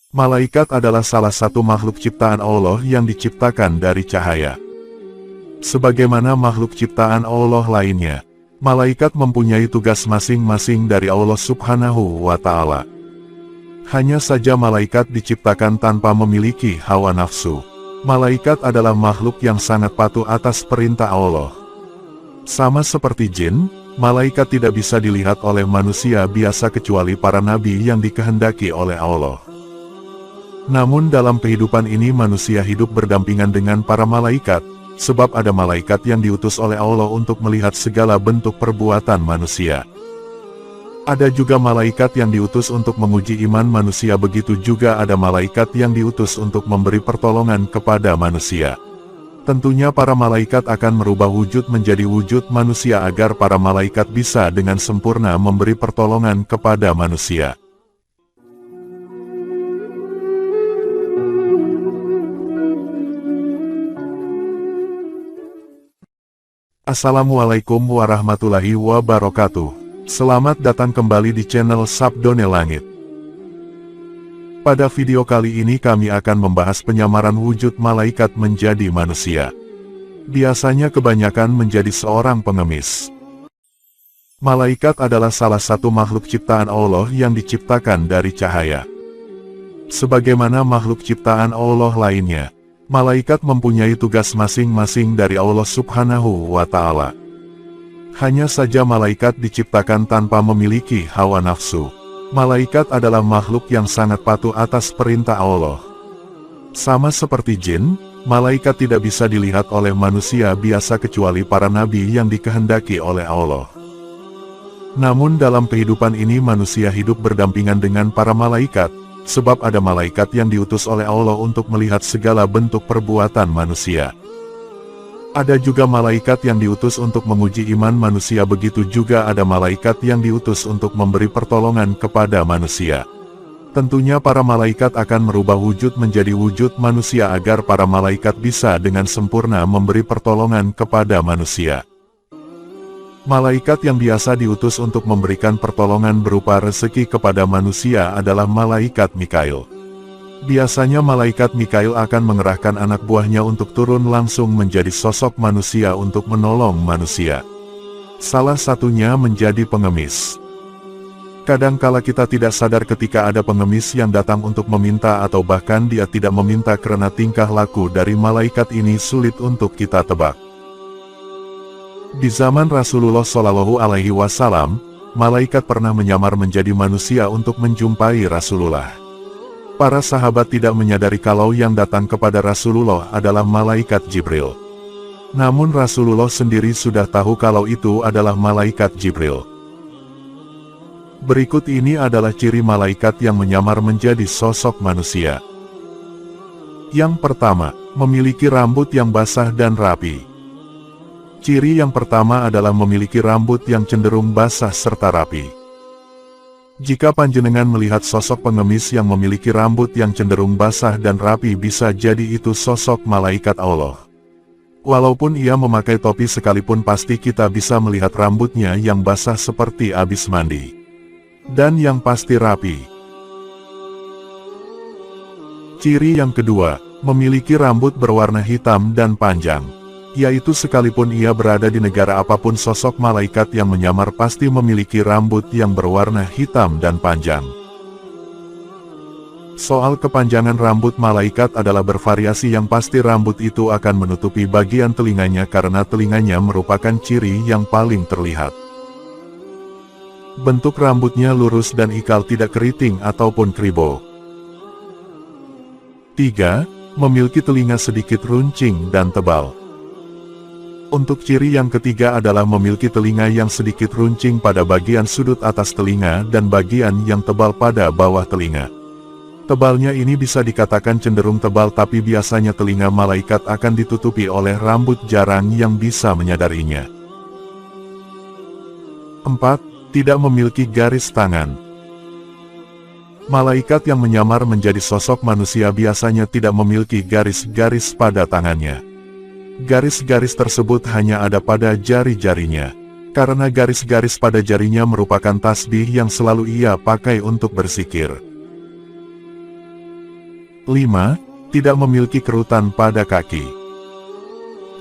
Malaikat adalah salah satu makhluk ciptaan Allah yang diciptakan dari cahaya. Sebagaimana makhluk ciptaan Allah lainnya, malaikat mempunyai tugas masing-masing dari Allah Subhanahu wa Ta'ala. Hanya saja malaikat diciptakan tanpa memiliki hawa nafsu. Malaikat adalah makhluk yang sangat patuh atas perintah Allah. Sama seperti jin, malaikat tidak bisa dilihat oleh manusia biasa kecuali para nabi yang dikehendaki oleh Allah. Namun dalam kehidupan ini manusia hidup berdampingan dengan para malaikat, sebab ada malaikat yang diutus oleh Allah untuk melihat segala bentuk perbuatan manusia. Ada juga malaikat yang diutus untuk menguji iman manusia, begitu juga ada malaikat yang diutus untuk memberi pertolongan kepada manusia. Tentunya para malaikat akan merubah wujud menjadi wujud manusia agar para malaikat bisa dengan sempurna memberi pertolongan kepada manusia. Assalamualaikum warahmatullahi wabarakatuh. Selamat datang kembali di channel Sabdone Langit. Pada video kali ini kami akan membahas penyamaran wujud malaikat menjadi manusia. Biasanya kebanyakan menjadi seorang pengemis. Malaikat adalah salah satu makhluk ciptaan Allah yang diciptakan dari cahaya. Sebagaimana makhluk ciptaan Allah lainnya, malaikat mempunyai tugas masing-masing dari Allah Subhanahu wa Ta'ala. Hanya saja malaikat diciptakan tanpa memiliki hawa nafsu. Malaikat adalah makhluk yang sangat patuh atas perintah Allah. Sama seperti jin, malaikat tidak bisa dilihat oleh manusia biasa kecuali para nabi yang dikehendaki oleh Allah. Namun dalam kehidupan ini manusia hidup berdampingan dengan para malaikat, sebab ada malaikat yang diutus oleh Allah untuk melihat segala bentuk perbuatan manusia. Ada juga malaikat yang diutus untuk menguji iman manusia, begitu juga ada malaikat yang diutus untuk memberi pertolongan kepada manusia. Tentunya para malaikat akan merubah wujud menjadi wujud manusia agar para malaikat bisa dengan sempurna memberi pertolongan kepada manusia. Malaikat yang biasa diutus untuk memberikan pertolongan berupa rezeki kepada manusia adalah malaikat Mikail. Biasanya malaikat Mikail akan mengerahkan anak buahnya untuk turun langsung menjadi sosok manusia untuk menolong manusia. Salah satunya menjadi pengemis. Kadangkala kita tidak sadar ketika ada pengemis yang datang untuk meminta atau bahkan dia tidak meminta karena tingkah laku dari malaikat ini sulit untuk kita tebak. Di zaman Rasulullah Shallallahu Alaihi Wasallam, malaikat pernah menyamar menjadi manusia untuk menjumpai Rasulullah. Para sahabat tidak menyadari kalau yang datang kepada Rasulullah adalah malaikat Jibril. Namun Rasulullah sendiri sudah tahu kalau itu adalah malaikat Jibril. Berikut ini adalah ciri malaikat yang menyamar menjadi sosok manusia. Yang pertama, memiliki rambut yang basah dan rapi. Ciri yang pertama adalah memiliki rambut yang cenderung basah serta rapi. Jika panjenengan melihat sosok pengemis yang memiliki rambut yang cenderung basah dan rapi, bisa jadi itu sosok malaikat Allah. Walaupun ia memakai topi sekalipun pasti kita bisa melihat rambutnya yang basah seperti habis mandi. Dan yang pasti rapi. Ciri yang kedua, memiliki rambut berwarna hitam dan panjang. Yaitu sekalipun ia berada di negara apapun, sosok malaikat yang menyamar pasti memiliki rambut yang berwarna hitam dan panjang. Soal kepanjangan rambut malaikat adalah bervariasi, yang pasti rambut itu akan menutupi bagian telinganya karena telinganya merupakan ciri yang paling terlihat. Bentuk rambutnya lurus dan ikal, tidak keriting ataupun kribo. 3. Memiliki telinga sedikit runcing dan tebal. Untuk ciri yang ketiga adalah memiliki telinga yang sedikit runcing pada bagian sudut atas telinga dan bagian yang tebal pada bawah telinga. Tebalnya ini bisa dikatakan cenderung tebal, tapi biasanya telinga malaikat akan ditutupi oleh rambut, jarang yang bisa menyadarinya. 4. Tidak memiliki garis tangan. Malaikat yang menyamar menjadi sosok manusia biasanya tidak memiliki garis-garis pada tangannya. Garis-garis tersebut hanya ada pada jari-jarinya. Karena garis-garis pada jarinya merupakan tasbih yang selalu ia pakai untuk berzikir. 5. Tidak memiliki kerutan pada kaki.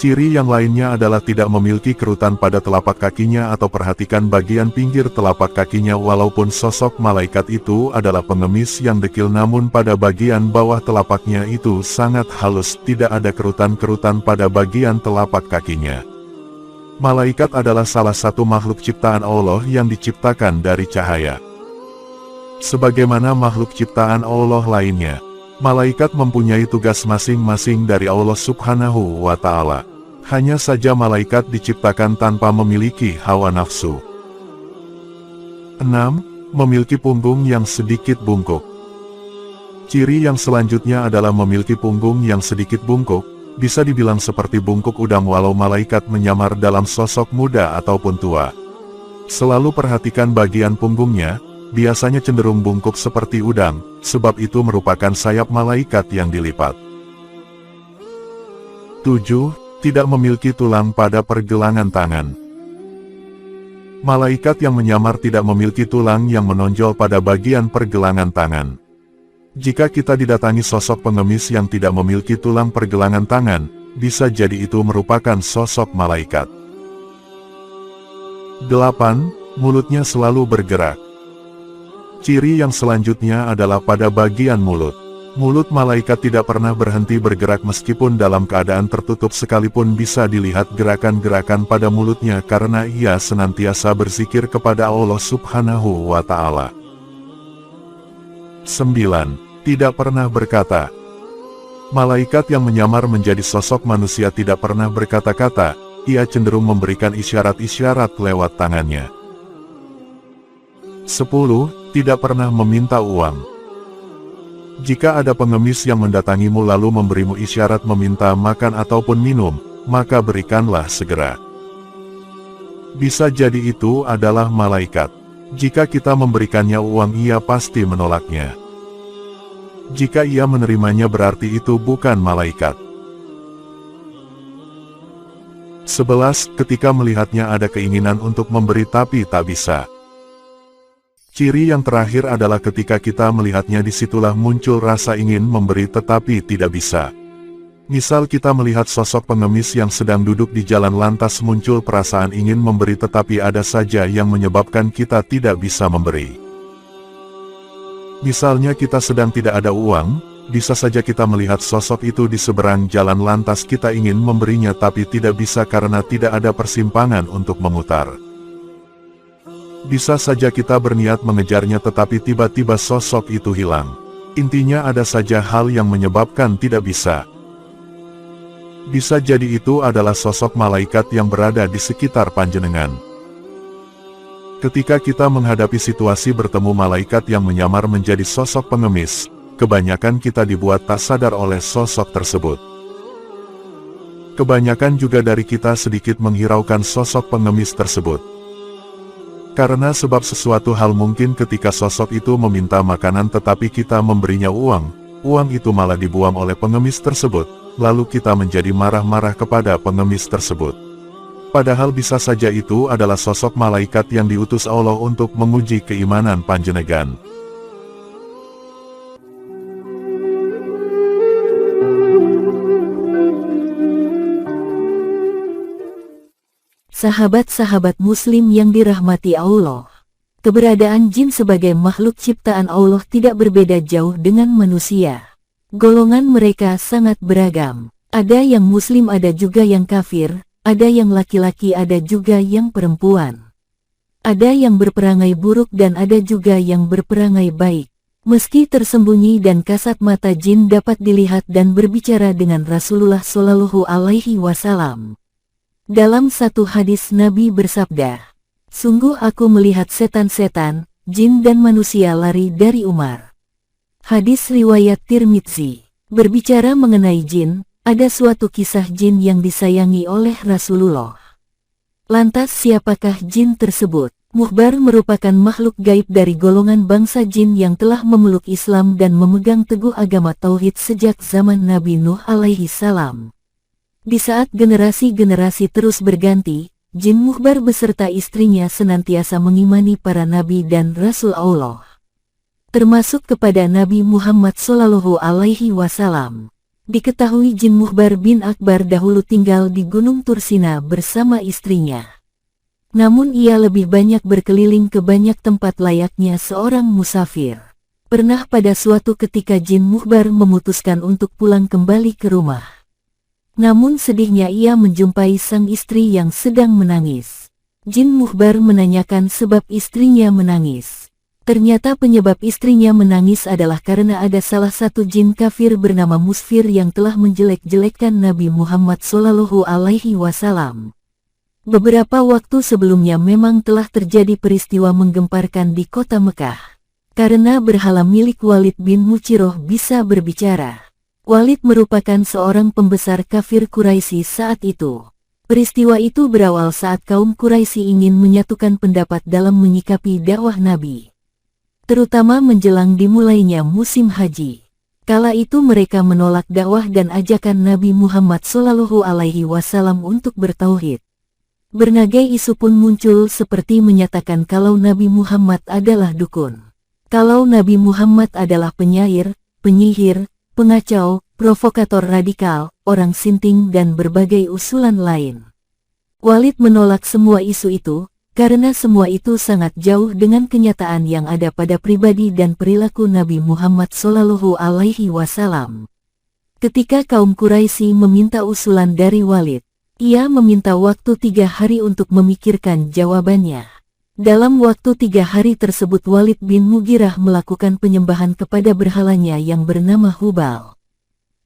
Ciri yang lainnya adalah tidak memiliki kerutan pada telapak kakinya atau perhatikan bagian pinggir telapak kakinya. Walaupun sosok malaikat itu adalah pengemis yang dekil, namun pada bagian bawah telapaknya itu sangat halus, tidak ada kerutan-kerutan pada bagian telapak kakinya. Malaikat adalah salah satu makhluk ciptaan Allah yang diciptakan dari cahaya. Sebagaimana makhluk ciptaan Allah lainnya, malaikat mempunyai tugas masing-masing dari Allah Subhanahu wa Ta'ala. Hanya saja malaikat diciptakan tanpa memiliki hawa nafsu. 6. Memiliki punggung yang sedikit bungkuk. Ciri yang selanjutnya adalah memiliki punggung yang sedikit bungkuk, bisa dibilang seperti bungkuk udang walau malaikat menyamar dalam sosok muda ataupun tua. Selalu perhatikan bagian punggungnya, biasanya cenderung bungkuk seperti udang, sebab itu merupakan sayap malaikat yang dilipat. 7. Tidak memiliki tulang pada pergelangan tangan. Malaikat yang menyamar tidak memiliki tulang yang menonjol pada bagian pergelangan tangan. Jika kita didatangi sosok pengemis yang tidak memiliki tulang pergelangan tangan, bisa jadi itu merupakan sosok malaikat. 8. Mulutnya selalu bergerak. Ciri yang selanjutnya adalah pada bagian mulut. Mulut malaikat tidak pernah berhenti bergerak meskipun dalam keadaan tertutup sekalipun, bisa dilihat gerakan-gerakan pada mulutnya karena ia senantiasa berzikir kepada Allah Subhanahu wa Ta'ala. 9. Tidak pernah berkata. Malaikat yang menyamar menjadi sosok manusia tidak pernah berkata-kata, ia cenderung memberikan isyarat-isyarat lewat tangannya. 10. Tidak pernah meminta uang. Jika ada pengemis yang mendatangimu lalu memberimu isyarat meminta makan ataupun minum, maka berikanlah segera. Bisa jadi itu adalah malaikat. Jika kita memberikannya uang, ia pasti menolaknya. Jika ia menerimanya berarti itu bukan malaikat. 11. Ketika melihatnya ada keinginan untuk memberi tapi tak bisa. Ciri yang terakhir adalah ketika kita melihatnya disitulah muncul rasa ingin memberi tetapi tidak bisa. Misal kita melihat sosok pengemis yang sedang duduk di jalan lantas muncul perasaan ingin memberi tetapi ada saja yang menyebabkan kita tidak bisa memberi. Misalnya kita sedang tidak ada uang, bisa saja kita melihat sosok itu di seberang jalan lantas kita ingin memberinya tapi tidak bisa karena tidak ada persimpangan untuk memutar. Bisa saja kita berniat mengejarnya tetapi tiba-tiba sosok itu hilang. Intinya ada saja hal yang menyebabkan tidak bisa. Bisa jadi itu adalah sosok malaikat yang berada di sekitar panjenengan. Ketika kita menghadapi situasi bertemu malaikat yang menyamar menjadi sosok pengemis, kebanyakan kita dibuat tak sadar oleh sosok tersebut. Kebanyakan juga dari kita sedikit menghiraukan sosok pengemis tersebut. Karena sebab sesuatu hal mungkin ketika sosok itu meminta makanan tetapi kita memberinya uang, uang itu malah dibuang oleh pengemis tersebut, lalu kita menjadi marah-marah kepada pengemis tersebut. Padahal bisa saja itu adalah sosok malaikat yang diutus Allah untuk menguji keimanan panjenengan. Sahabat-sahabat muslim yang dirahmati Allah, keberadaan jin sebagai makhluk ciptaan Allah tidak berbeda jauh dengan manusia. Golongan mereka sangat beragam. Ada yang muslim, ada juga yang kafir, ada yang laki-laki, ada juga yang perempuan. Ada yang berperangai buruk dan ada juga yang berperangai baik. Meski tersembunyi dan kasat mata, jin dapat dilihat dan berbicara dengan Rasulullah Shallallahu Alaihi Wasallam. Dalam satu hadis Nabi bersabda, "Sungguh aku melihat setan-setan, jin dan manusia lari dari Umar." Hadis riwayat Tirmidzi. Berbicara mengenai jin, ada suatu kisah jin yang disayangi oleh Rasulullah. Lantas siapakah jin tersebut? Mukhbar merupakan makhluk gaib dari golongan bangsa jin yang telah memeluk Islam dan memegang teguh agama Tauhid sejak zaman Nabi Nuh alaihi salam. Di saat generasi-generasi terus berganti, jin Mukhbar beserta istrinya senantiasa mengimani para nabi dan Rasul Allah. termasuk kepada Nabi Muhammad Shallallahu Alaihi Wasallam. Diketahui Jin Mukhbar bin Akbar dahulu tinggal di Gunung Tursina bersama istrinya. Namun ia lebih banyak berkeliling ke banyak tempat layaknya seorang musafir. Pernah pada suatu ketika Jin Mukhbar memutuskan untuk pulang kembali ke rumah. Namun sedihnya ia menjumpai sang istri yang sedang menangis. Jin Mukhbar menanyakan sebab istrinya menangis. Ternyata penyebab istrinya menangis adalah karena ada salah satu jin kafir bernama Musfir yang telah menjelek-jelekkan Nabi Muhammad Shallallahu Alaihi Wasallam. Beberapa waktu sebelumnya memang telah terjadi peristiwa menggemparkan di kota Mekah. Karena berhala milik Walid bin Muchiroh bisa berbicara. Walid merupakan seorang pembesar kafir Quraisy saat itu. Peristiwa itu berawal saat kaum Quraisy ingin menyatukan pendapat dalam menyikapi dakwah Nabi. Terutama menjelang dimulainya musim haji. Kala itu mereka menolak dakwah dan ajakan Nabi Muhammad Shallallahu Alaihi Wasallam untuk bertauhid. Berbagai isu pun muncul seperti menyatakan kalau Nabi Muhammad adalah dukun. Kalau Nabi Muhammad adalah penyair, penyihir, pengacau, provokator radikal, orang sinting dan berbagai usulan lain. Walid menolak semua isu itu, karena semua itu sangat jauh dengan kenyataan yang ada pada pribadi dan perilaku Nabi Muhammad Shallallahu Alaihi Wasallam. Ketika kaum Quraisy meminta usulan dari Walid, ia meminta waktu 3 hari untuk memikirkan jawabannya. Dalam waktu 3 hari tersebut Walid bin Mughirah melakukan penyembahan kepada berhalanya yang bernama Hubal.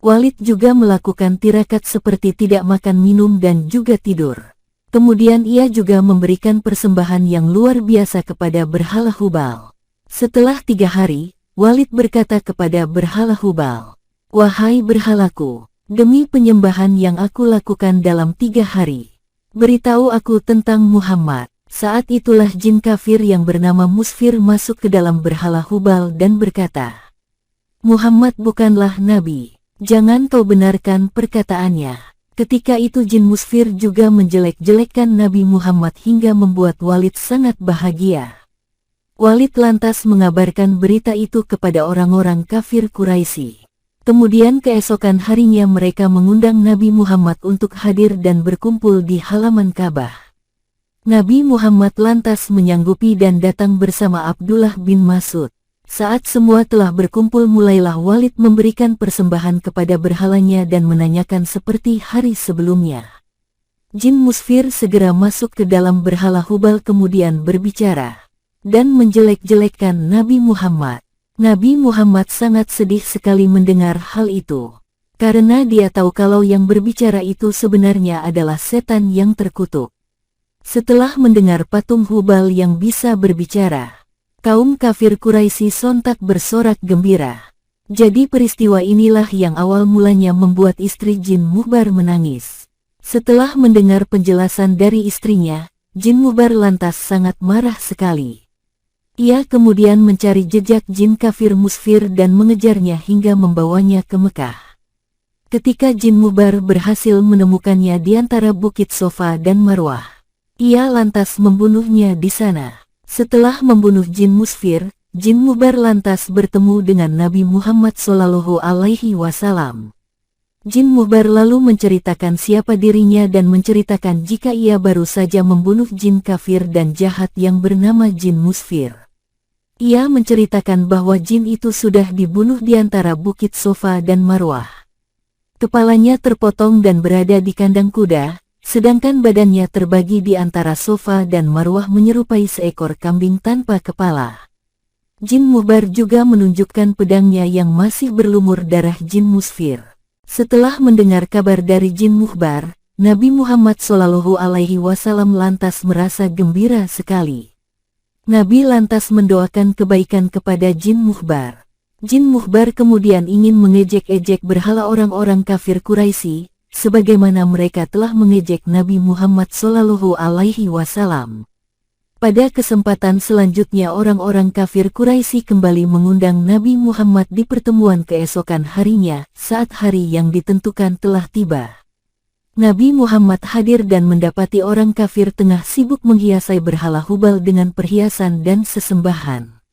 Walid juga melakukan tirakat seperti tidak makan minum dan juga tidur. Kemudian ia juga memberikan persembahan yang luar biasa kepada berhala Hubal. Setelah 3 hari, Walid berkata kepada berhala Hubal, "Wahai berhalaku, demi penyembahan yang aku lakukan dalam 3 hari, beritahu aku tentang Muhammad." Saat itulah jin kafir yang bernama Musfir masuk ke dalam berhala Hubal dan berkata, "Muhammad bukanlah nabi, jangan kau benarkan perkataannya." Ketika itu jin Musfir juga menjelek-jelekkan Nabi Muhammad hingga membuat Walid sangat bahagia. Walid lantas mengabarkan berita itu kepada orang-orang kafir Quraisy. Kemudian keesokan harinya mereka mengundang Nabi Muhammad untuk hadir dan berkumpul di halaman Ka'bah. Nabi Muhammad lantas menyanggupi dan datang bersama Abdullah bin Mas'ud. Saat semua telah berkumpul mulailah Walid memberikan persembahan kepada berhalanya dan menanyakan seperti hari sebelumnya. Jin Musfir segera masuk ke dalam berhala Hubal kemudian berbicara dan menjelek-jelekkan Nabi Muhammad. Nabi Muhammad sangat sedih sekali mendengar hal itu. Karena dia tahu kalau yang berbicara itu sebenarnya adalah setan yang terkutuk. Setelah mendengar patung Hubal yang bisa berbicara, kaum kafir Quraisy sontak bersorak gembira. Jadi peristiwa inilah yang awal mulanya membuat istri Jin Mukhbar menangis. Setelah mendengar penjelasan dari istrinya, Jin Mukhbar lantas sangat marah sekali. Ia kemudian mencari jejak jin kafir Musfir dan mengejarnya hingga membawanya ke Mekah. Ketika Jin Mukhbar berhasil menemukannya di antara Bukit Sofa dan Marwah, ia lantas membunuhnya di sana. Setelah membunuh Jin Musfir, Jin Mukhbar lantas bertemu dengan Nabi Muhammad Shallallahu Alaihi Wasallam. Jin Mukhbar lalu menceritakan siapa dirinya dan menceritakan jika ia baru saja membunuh jin kafir dan jahat yang bernama Jin Musfir. Ia menceritakan bahwa jin itu sudah dibunuh di antara Bukit Sofa dan Marwah. Kepalanya terpotong dan berada di kandang kuda, sedangkan badannya terbagi di antara Sofa dan Marwah menyerupai seekor kambing tanpa kepala. Jin Mukhbar juga menunjukkan pedangnya yang masih berlumur darah Jin Musfir. Setelah mendengar kabar dari Jin Mukhbar, Nabi Muhammad Shallallahu Alaihi Wasallam lantas merasa gembira sekali. Nabi lantas mendoakan kebaikan kepada Jin Mukhbar. Jin Mukhbar kemudian ingin mengejek-ejek berhala orang-orang kafir Quraisy, sebagaimana mereka telah mengejek Nabi Muhammad Shallallahu Alaihi Wasallam. Pada kesempatan selanjutnya orang-orang kafir Quraisy kembali mengundang Nabi Muhammad di pertemuan keesokan harinya, saat hari yang ditentukan telah tiba. Nabi Muhammad hadir dan mendapati orang kafir tengah sibuk menghiasai berhala Hubal dengan perhiasan dan sesembahan.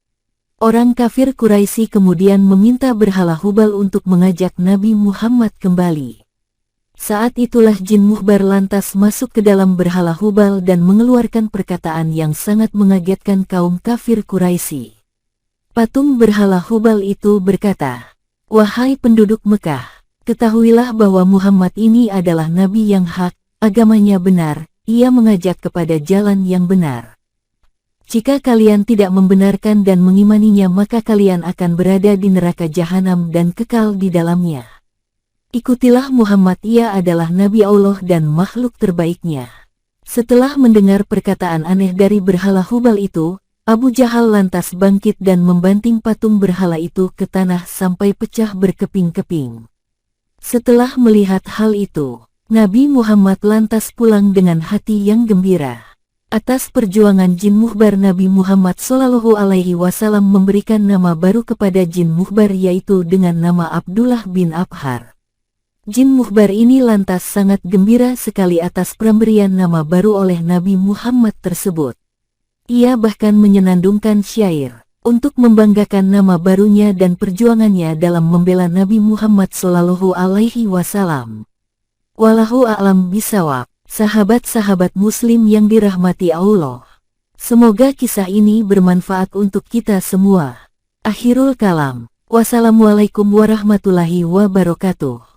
Orang kafir Quraisy kemudian meminta berhala Hubal untuk mengajak Nabi Muhammad kembali. Saat itulah jin muhbar lantas masuk ke dalam berhala Hubal dan mengeluarkan perkataan yang sangat mengagetkan kaum kafir Quraisy. Patung berhala Hubal itu berkata, "Wahai penduduk Mekah, ketahuilah bahwa Muhammad ini adalah nabi yang hak, agamanya benar, ia mengajak kepada jalan yang benar. Jika kalian tidak membenarkan dan mengimaninya maka kalian akan berada di neraka jahanam dan kekal di dalamnya. Ikutilah Muhammad, ia adalah Nabi Allah dan makhluk terbaiknya." Setelah mendengar perkataan aneh dari berhala Hubal itu, Abu Jahal lantas bangkit dan membanting patung berhala itu ke tanah sampai pecah berkeping-keping. Setelah melihat hal itu, Nabi Muhammad lantas pulang dengan hati yang gembira. Atas perjuangan jin muhbar, Nabi Muhammad SAW memberikan nama baru kepada jin muhbar, yaitu dengan nama Abdullah bin Abhar. Jin muhbar ini lantas sangat gembira sekali atas pemberian nama baru oleh Nabi Muhammad tersebut. Ia bahkan menyenandungkan syair untuk membanggakan nama barunya dan perjuangannya dalam membela Nabi Muhammad SAW. Wallahu a'lam bishawab. Sahabat-sahabat muslim yang dirahmati Allah, semoga kisah ini bermanfaat untuk kita semua. Akhirul kalam. Wassalamualaikum warahmatullahi wabarakatuh.